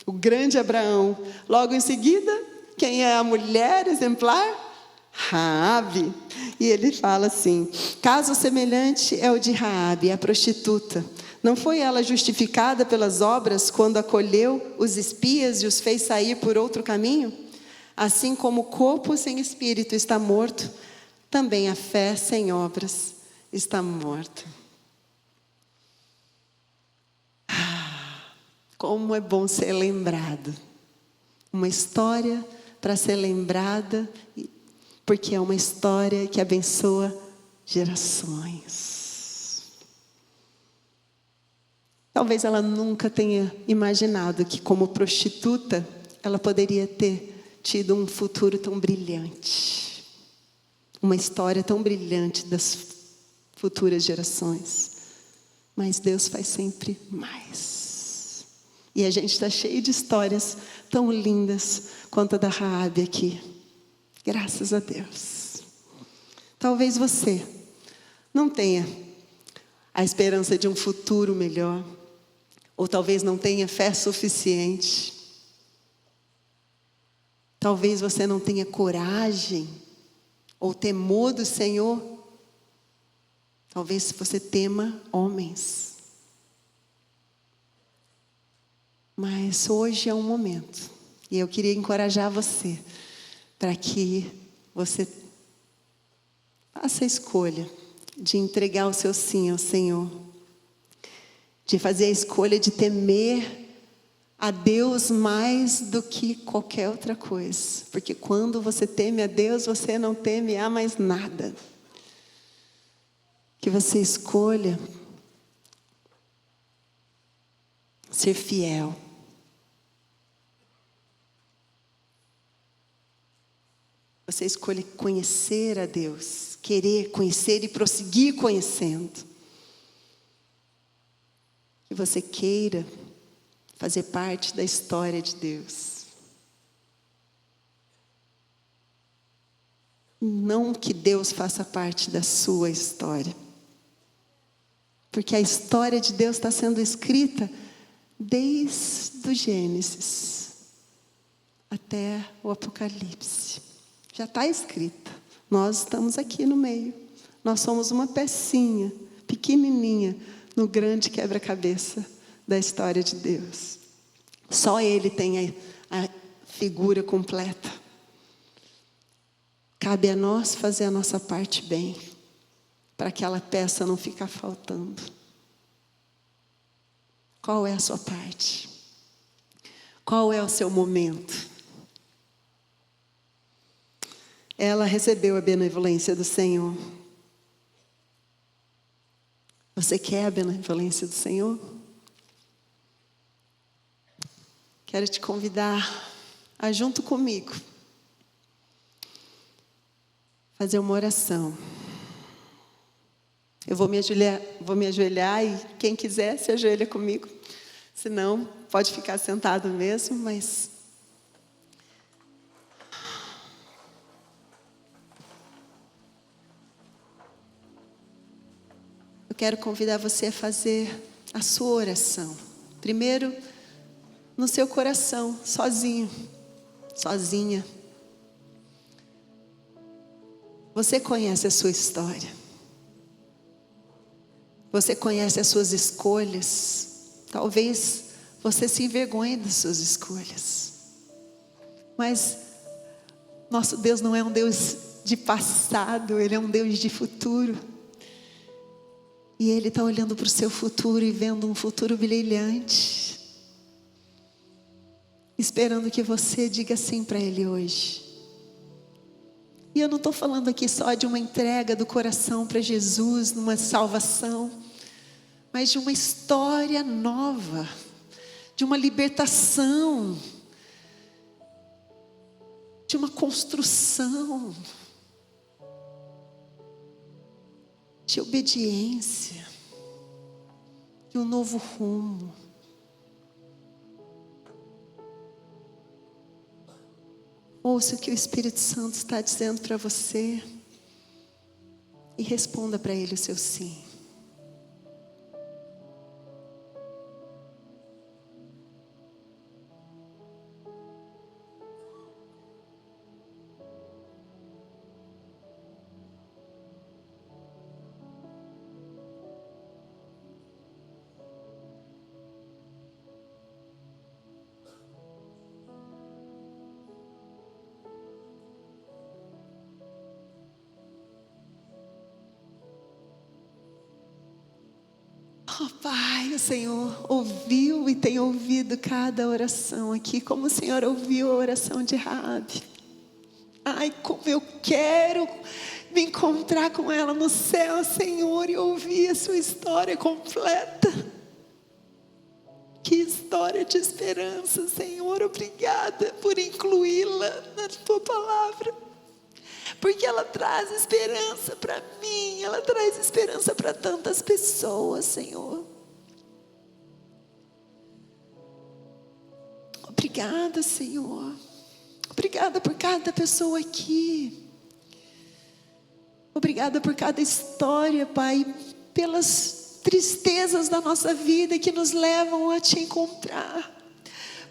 o grande Abraão. Logo em seguida, quem é a mulher exemplar? Raabe. E ele fala assim: caso semelhante é o de Raabe, a prostituta. Não foi ela justificada pelas obras quando acolheu os espias e os fez sair por outro caminho? Assim como o corpo sem espírito está morto, também a fé sem obras está morta. Como é bom ser lembrado. Uma história para ser lembrada, porque é uma história que abençoa gerações. Talvez ela nunca tenha imaginado que, como prostituta, ela poderia ter tido um futuro tão brilhante. Uma história tão brilhante das futuras gerações. Mas Deus faz sempre mais. E a gente está cheio de histórias tão lindas quanto a da Raabe aqui. Graças a Deus. Talvez você não tenha a esperança de um futuro melhor. Ou talvez não tenha fé suficiente. Talvez você não tenha coragem ou temor do Senhor. Talvez você tema homens. Mas hoje é um momento, e eu queria encorajar você, para que você faça a escolha de entregar o seu sim ao Senhor, de fazer a escolha de temer a Deus mais do que qualquer outra coisa, porque quando você teme a Deus, você não teme a mais nada. Que você escolha ser fiel. Você escolhe conhecer a Deus, querer conhecer e prosseguir conhecendo. Que você queira fazer parte da história de Deus. Não que Deus faça parte da sua história. Porque a história de Deus está sendo escrita desde o Gênesis até o Apocalipse. Já está escrita. Nós estamos aqui no meio. Nós somos uma pecinha, pequenininha, no grande quebra-cabeça da história de Deus. Só Ele tem a figura completa. Cabe a nós fazer a nossa parte bem, para aquela peça não ficar faltando. Qual é a sua parte? Qual é o seu momento? Ela recebeu a benevolência do Senhor. Você quer a benevolência do Senhor? Quero te convidar a, junto comigo, fazer uma oração. Eu vou me ajoelhar e quem quiser se ajoelha comigo. Se não, pode ficar sentado mesmo, mas... eu quero convidar você a fazer a sua oração. Primeiro, no seu coração, sozinho, sozinha. Você conhece a sua história. Você conhece as suas escolhas. Talvez você se envergonhe das suas escolhas. Mas nosso Deus não é um Deus de passado, Ele é um Deus de futuro. E Ele está olhando para o seu futuro e vendo um futuro brilhante, esperando que você diga sim para Ele hoje. E eu não estou falando aqui só de uma entrega do coração para Jesus, numa salvação, mas de uma história nova, de uma libertação, de uma construção, de obediência, de um novo rumo. Ouça o que o Espírito Santo está dizendo para você e responda para Ele o seu sim. Oh, Pai, o Senhor ouviu e tem ouvido cada oração aqui, como o Senhor ouviu a oração de Raabe. Ai, como eu quero me encontrar com ela no céu, Senhor, e ouvir a sua história completa. Que história de esperança, Senhor. Obrigada por incluí-la na tua palavra, porque ela traz esperança para mim, ela traz esperança para tantas pessoas, Senhor. Obrigada, Senhor. Obrigada por cada pessoa aqui. Obrigada por cada história, Pai, pelas tristezas da nossa vida que nos levam a Te encontrar.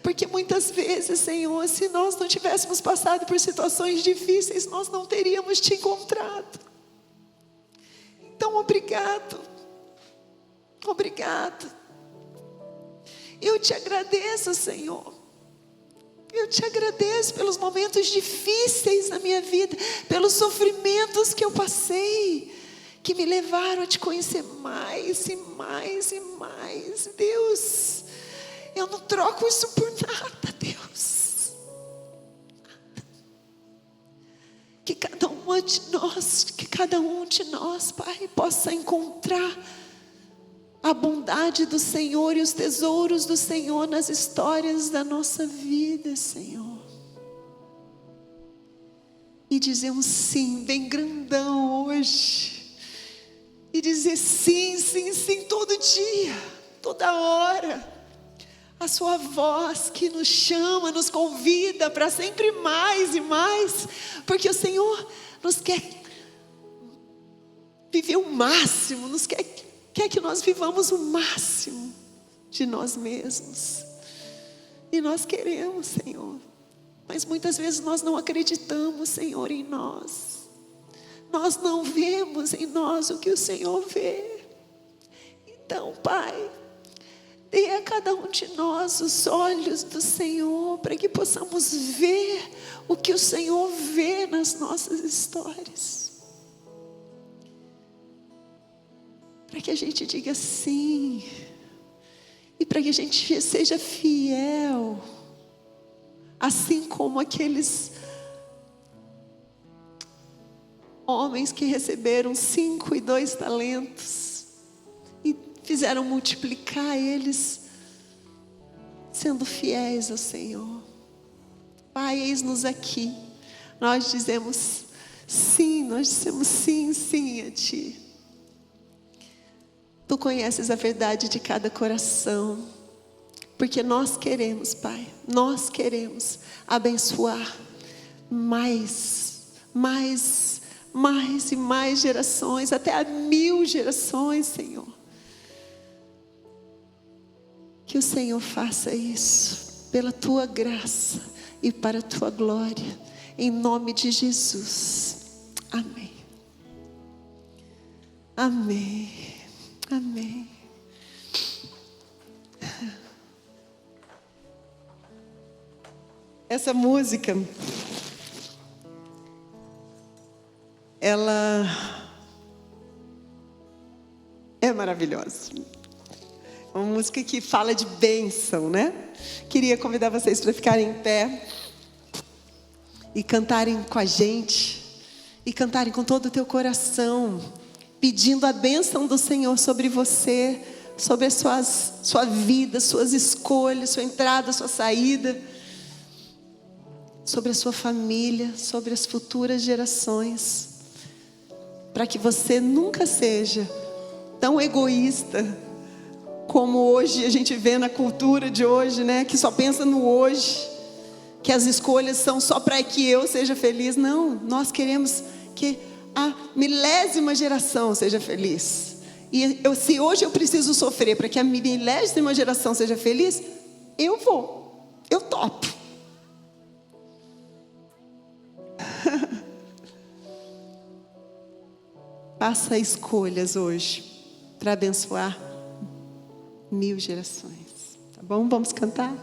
Porque muitas vezes, Senhor, se nós não tivéssemos passado por situações difíceis, nós não teríamos Te encontrado. Então, obrigado. Obrigado. Eu Te agradeço, Senhor. Eu Te agradeço pelos momentos difíceis na minha vida, pelos sofrimentos que eu passei, que me levaram a Te conhecer mais e mais e mais. Deus, eu não troco isso por nada, Deus. Que cada um de nós, Pai, possa encontrar a bondade do Senhor e os tesouros do Senhor nas histórias da nossa vida, Senhor. E dizer um sim bem grandão hoje. E dizer sim, sim, sim todo dia, toda hora. A sua voz que nos chama, nos convida para sempre mais e mais, porque o Senhor nos quer viver o máximo, nos quer que nós vivamos o máximo de nós mesmos. E nós queremos, Senhor, mas muitas vezes nós não acreditamos, Senhor, em nós. Nós não vemos em nós o que o Senhor vê. Então, Pai, dê a cada um de nós os olhos do Senhor, para que possamos ver o que o Senhor vê nas nossas histórias. Para que a gente diga sim, e para que a gente seja fiel, assim como aqueles homens que receberam 5 e 2 talentos, e fizeram multiplicar eles, sendo fiéis ao Senhor. Pai, eis-nos aqui. Nós dizemos sim a Ti. Tu conheces a verdade de cada coração, porque nós queremos, Pai, nós queremos abençoar mais e mais gerações, até a 1000 gerações, Senhor. Que o Senhor faça isso pela Tua graça e para a Tua glória, em nome de Jesus. Amém. Amém. Amém. Essa música, ela é maravilhosa. É uma música que fala de bênção, né? Queria convidar vocês para ficarem em pé e cantarem com a gente, e cantarem com todo o teu coração, pedindo a bênção do Senhor sobre você, sobre a sua vida, suas escolhas, sua entrada, sua saída, sobre a sua família, sobre as futuras gerações, para que você nunca seja tão egoísta como hoje a gente vê na cultura de hoje, né? Que só pensa no hoje, que as escolhas são só para que eu seja feliz. Não, nós queremos que a milésima geração seja feliz. E se hoje eu preciso sofrer para que a milésima geração seja feliz, eu topo. Faça escolhas hoje para abençoar 1000 gerações. Tá bom? Vamos cantar?